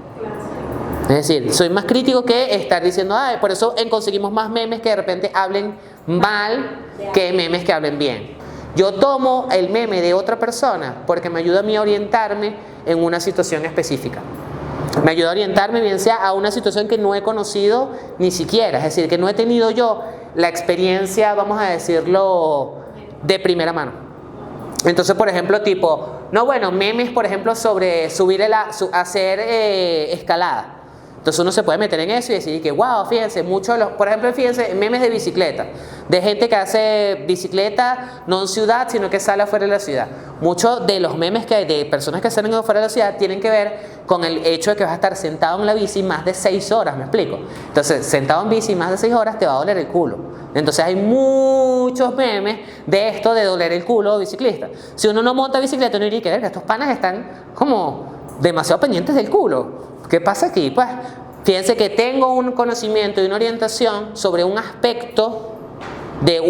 Es decir, soy más crítico que estar diciendo, por eso conseguimos más memes que de repente hablen mal que memes que hablen bien. Yo tomo el meme de otra persona porque me ayuda a mí a orientarme en una situación específica. Me ayuda a orientarme bien sea a una situación que no he conocido ni siquiera. Es decir, que no he tenido yo la experiencia, vamos a decirlo, de primera mano. Entonces, por ejemplo, memes, por ejemplo, sobre hacer escalada. Entonces uno se puede meter en eso y decir que, wow, fíjense, por ejemplo, fíjense, memes de bicicleta, de gente que hace bicicleta no en ciudad, sino que sale afuera de la ciudad. Muchos de los memes que hay de personas que salen afuera de la ciudad tienen que ver con el hecho de que vas a estar sentado en la bici más de 6 horas, ¿me explico? Entonces, sentado en bici más de 6 horas te va a doler el culo. Entonces hay muchos memes de esto de doler el culo de biciclista. Si uno no monta bicicleta, uno diría que estos panas están como demasiado pendientes del culo. ¿Qué pasa aquí? Pues fíjense que tengo un conocimiento y una orientación sobre un aspecto de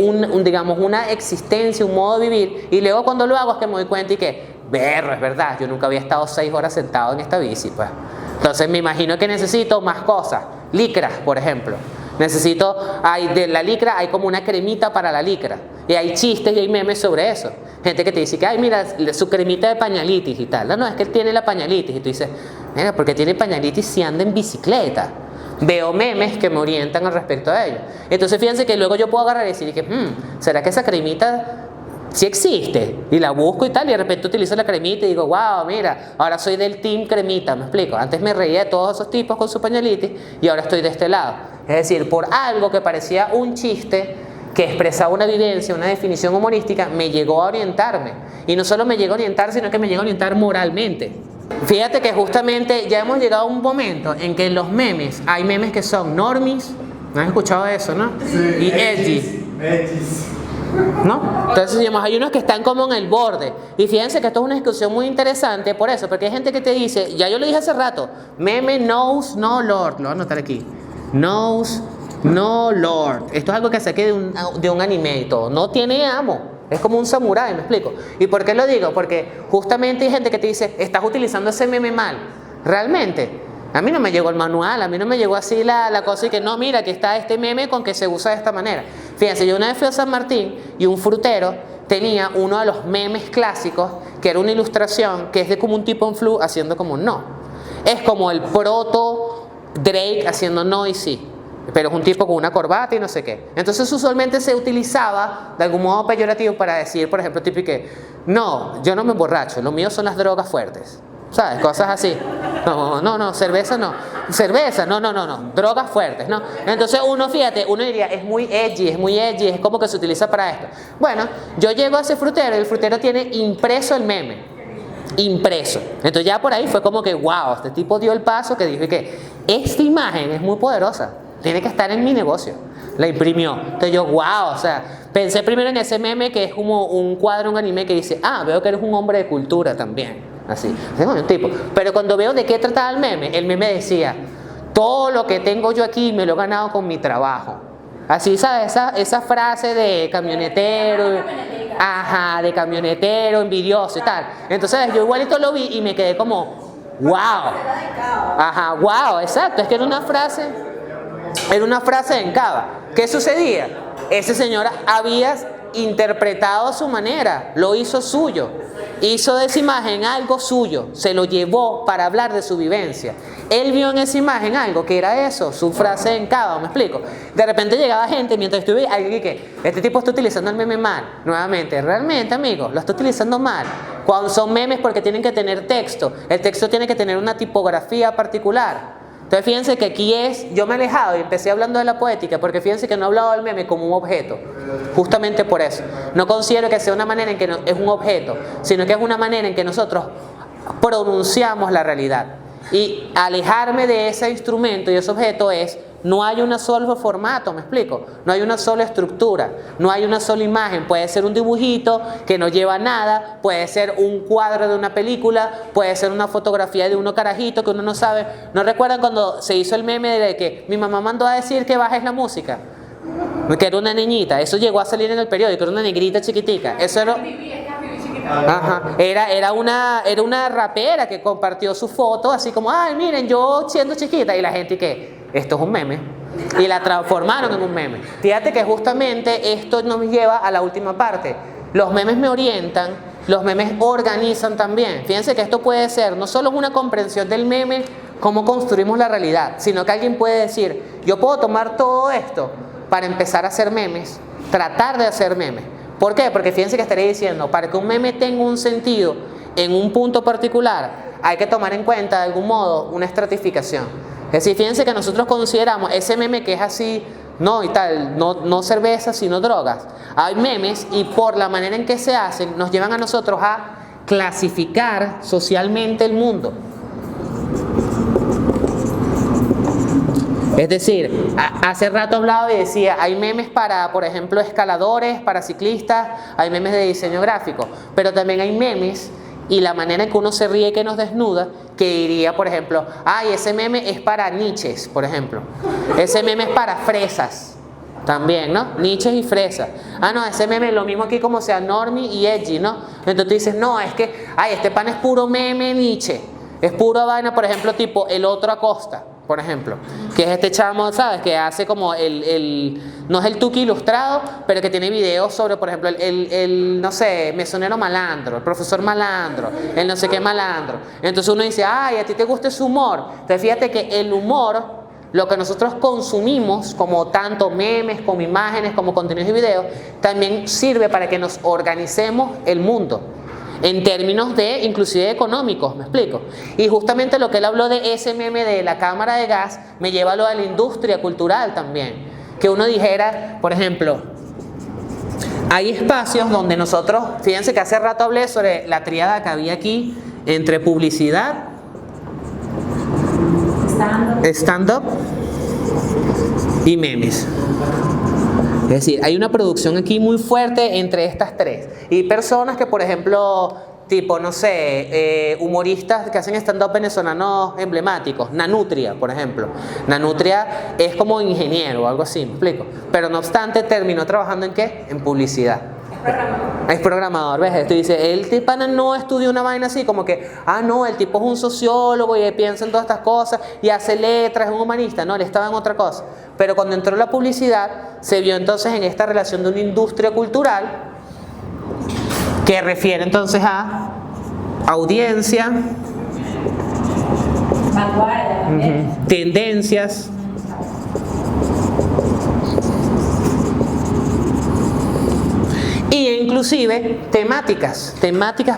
digamos, una existencia, un modo de vivir, y luego cuando lo hago es que me doy cuenta y que, es verdad, yo nunca había estado 6 horas sentado en esta bici, pues. Entonces me imagino que necesito más cosas, licras, por ejemplo. De la licra hay como una cremita para la licra. Y hay chistes y hay memes sobre eso. Gente que te dice que, mira, su cremita de pañalitis y tal. No, es que él tiene la pañalitis. Y tú dices, mira, ¿por qué tiene pañalitis si anda en bicicleta? Veo memes que me orientan al respecto a ello. Entonces fíjense que luego yo puedo agarrar y decir que, ¿será que esa cremita sí existe? Y la busco y tal, y de repente utilizo la cremita y digo, wow, mira, ahora soy del team cremita, me explico. Antes me reía de todos esos tipos con su pañalitis y ahora estoy de este lado. Es decir, por algo que parecía un chiste, que expresaba una vivencia, una definición humorística, me llegó a orientarme. Y no solo me llegó a orientar, sino que me llegó a orientar moralmente. Fíjate que justamente ya hemos llegado a un momento en que en los memes, hay memes que son normies, ¿no has escuchado eso, no? Sí, Y edgy. ¿No? Entonces, digamos, hay unos que están como en el borde. Y fíjense que esto es una discusión muy interesante por eso, porque hay gente que te dice, ya yo lo dije hace rato, meme knows no lord, lo voy a anotar aquí, knows no lord. Esto es algo que saqué de un anime y todo, no tiene amo, es como un samurái, me explico. ¿Y por qué lo digo? Porque justamente hay gente que te dice, estás utilizando ese meme mal. Realmente, a mí no me llegó el manual, a mí no me llegó así la cosa y que no, mira, que está este meme con que se usa de esta manera. Fíjense, yo una vez fui a San Martín y un frutero tenía uno de los memes clásicos, que era una ilustración que es de como un tipo en flu haciendo como no. Es como el proto Drake haciendo no y sí, pero es un tipo con una corbata y no sé qué. Entonces usualmente se utilizaba de algún modo peyorativo para decir, por ejemplo, tipo que no, yo no me emborracho, lo mío son las drogas fuertes. ¿Sabes? Cosas así. No, cerveza no. cerveza, no, drogas fuertes, ¿no? Entonces uno, fíjate, uno diría, es muy edgy, es como que se utiliza para esto. Bueno, yo llego a ese frutero y el frutero tiene impreso el meme, impreso. Entonces ya por ahí fue como que, wow, este tipo dio el paso que dijo que esta imagen es muy poderosa, tiene que estar en mi negocio. La imprimió. Entonces yo, wow, o sea, pensé primero en ese meme que es como un cuadro, un anime que dice, veo que eres un hombre de cultura también. Así, un tipo. Pero cuando veo de qué trataba el meme decía, todo lo que tengo yo aquí me lo he ganado con mi trabajo. Así, ¿sabes? Esa frase de camionetero, de camionetero, envidioso y tal. Entonces yo igualito lo vi y me quedé como, wow. Wow, exacto. Es que era una frase en Cava. ¿Qué sucedía? Ese señor había interpretado a su manera, lo hizo suyo, hizo de esa imagen algo suyo, se lo llevó para hablar de su vivencia. Él vio en esa imagen algo que era eso, su frase en Cava, ¿me explico? De repente llegaba gente mientras estuve, alguien que este tipo está utilizando el meme mal, nuevamente, realmente amigos, lo está utilizando mal. Cuando son memes porque tienen que tener texto, el texto tiene que tener una tipografía particular. Entonces fíjense que aquí yo me he alejado y empecé hablando de la poética porque fíjense que no he hablado del meme como un objeto, justamente por eso. No considero que sea una manera en que es un objeto, sino que es una manera en que nosotros pronunciamos la realidad. Y alejarme de ese instrumento y ese objeto no hay un solo formato, ¿me explico? No hay una sola estructura, no hay una sola imagen. Puede ser un dibujito que no lleva nada, puede ser un cuadro de una película, puede ser una fotografía de uno carajito que uno no sabe. ¿No recuerdan cuando se hizo el meme de que mi mamá mandó a decir que bajes la música? Que era una niñita, eso llegó a salir en el periódico, era una negrita chiquitica. Eso era una rapera que compartió su foto así como, miren, yo siendo chiquita, y la gente que esto es un meme, y la transformaron en un meme. Fíjate que justamente esto nos lleva a la última parte. Los memes me orientan, los memes organizan también. Fíjense que esto puede ser no solo una comprensión del meme, cómo construimos la realidad, sino que alguien puede decir, yo puedo tomar todo esto para empezar a hacer memes, tratar de hacer memes. ¿Por qué? Porque fíjense que estaré diciendo, para que un meme tenga un sentido en un punto particular, hay que tomar en cuenta de algún modo una estratificación. Es decir, fíjense que nosotros consideramos ese meme que es así, no cerveza, sino drogas. Hay memes y por la manera en que se hacen, nos llevan a nosotros a clasificar socialmente el mundo. Es decir, hace rato hablaba y decía, hay memes para, por ejemplo, escaladores, para ciclistas, hay memes de diseño gráfico, pero también hay memes y la manera en que uno se ríe que nos desnuda, que diría, por ejemplo, ese meme es para niches, por ejemplo. Ese meme es para fresas, también, ¿no? Niches y fresas. No, ese meme es lo mismo aquí como sea normie y edgy, ¿no? Entonces tú dices, no, es que, este pan es puro meme niche, es pura vaina, por ejemplo, tipo El Otro Acosta, por ejemplo, que es este chamo, ¿sabes? Que hace como no es el Tuki ilustrado, pero que tiene videos sobre, por ejemplo, no sé, mesonero malandro, el profesor malandro, el no sé qué malandro. Entonces uno dice, a ti te gusta ese humor. Entonces fíjate que el humor, lo que nosotros consumimos, como tanto memes, como imágenes, como contenidos y videos, también sirve para que nos organicemos el mundo. En términos de, inclusive económicos, ¿me explico? Y justamente lo que él habló de ese meme de la cámara de gas, me lleva a lo de la industria cultural también. Que uno dijera, por ejemplo, hay espacios donde nosotros, fíjense que hace rato hablé sobre la tríada que había aquí, entre publicidad, stand-up y memes. Es decir, hay una producción aquí muy fuerte entre estas tres. Y personas que, por ejemplo, tipo, no sé, humoristas que hacen stand-up venezolanos emblemáticos. Nanutria, por ejemplo. Nanutria es como ingeniero o algo así, ¿me explico? Pero no obstante, terminó trabajando ¿en qué? En publicidad. Es programador, ¿ves? Tú dices, el tipo no estudió una vaina así, como que, no, el tipo es un sociólogo y piensa en todas estas cosas y hace letras, es un humanista. No, él estaba en otra cosa. Pero cuando entró la publicidad, se vio entonces en esta relación de una industria cultural que refiere entonces a audiencia, tendencias, e inclusive temáticas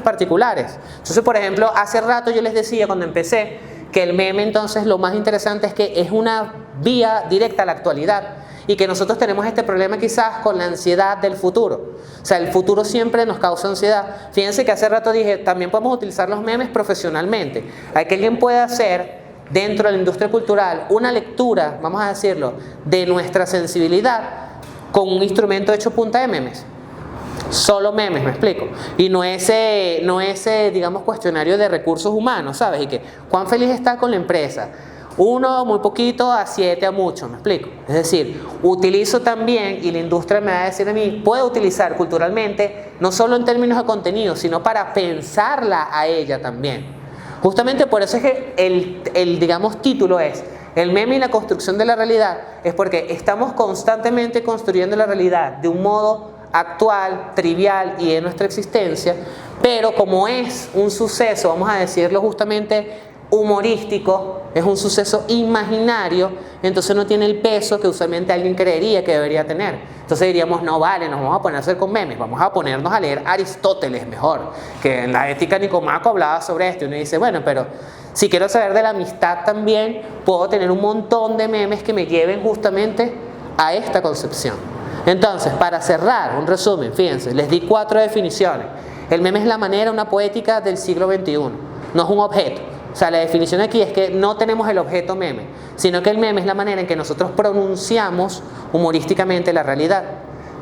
particulares. Entonces, por ejemplo, hace rato yo les decía cuando empecé que el meme entonces lo más interesante es que es una vía directa a la actualidad y que nosotros tenemos este problema quizás con la ansiedad del futuro. O sea, el futuro siempre nos causa ansiedad. Fíjense que hace rato dije, también podemos utilizar los memes profesionalmente. Hay que alguien pueda hacer dentro de la industria cultural una lectura, vamos a decirlo, de nuestra sensibilidad con un instrumento hecho punta de memes. Solo memes, me explico. Y no ese, digamos, cuestionario de recursos humanos, ¿sabes? Y que, ¿cuán feliz está con la empresa? 1 muy poquito a 7 a mucho, me explico. Es decir, utilizo también, y la industria me va a decir a mí, puedo utilizar culturalmente, no solo en términos de contenido, sino para pensarla a ella también. Justamente por eso es que el digamos, título es el meme y la construcción de la realidad, es porque estamos constantemente construyendo la realidad de un modo actual, trivial y de nuestra existencia, pero como es un suceso, vamos a decirlo justamente humorístico, es un suceso imaginario, entonces no tiene el peso que usualmente alguien creería que debería tener. Entonces diríamos, no vale, nos vamos a poner a hacer con memes, vamos a ponernos a leer Aristóteles mejor, que en la Ética Nicomaco hablaba sobre esto, y uno dice, bueno, pero si quiero saber de la amistad también, puedo tener un montón de memes que me lleven justamente a esta concepción. Entonces, para cerrar, un resumen, fíjense, les di 4 definiciones. El meme es la manera, una poética del siglo XXI, no es un objeto. O sea, la definición aquí es que no tenemos el objeto meme, sino que el meme es la manera en que nosotros pronunciamos humorísticamente la realidad.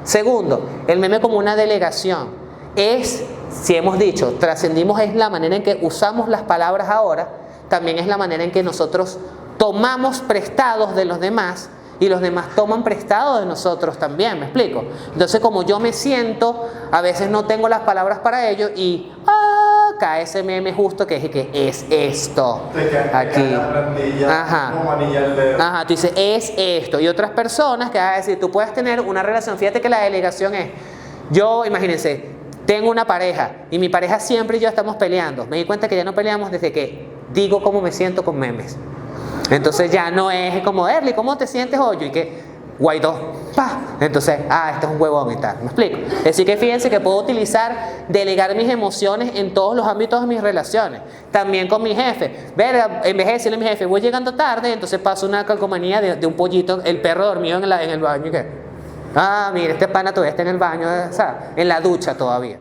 Segundo, el meme como una delegación. Es, si hemos dicho, trascendimos, es la manera en que usamos las palabras ahora, también es la manera en que nosotros tomamos prestados de los demás y los demás toman prestado de nosotros también, ¿me explico? Entonces, como yo me siento, a veces no tengo las palabras para ello y cae ese meme justo que es esto aquí. Ajá. Ajá, tú dices, es esto. Y otras personas que van a decir, tú puedes tener una relación, fíjate que la delegación es, yo, imagínense, tengo una pareja y mi pareja siempre y yo estamos peleando. Me di cuenta que ya no peleamos desde que digo cómo me siento con memes. Entonces ya no es como, Erly, ¿cómo te sientes hoy? Y que, Guaidó, ¡pah! Entonces, este es un huevón y tal, ¿me explico? Así que fíjense que puedo utilizar, delegar mis emociones en todos los ámbitos de mis relaciones. También con mi jefe. Verga, en vez de decirle a mi jefe, voy llegando tarde, entonces paso una calcomanía de un pollito, el perro dormido en el baño y que, mira, este pana todavía está en el baño, ¿sabes? En la ducha todavía.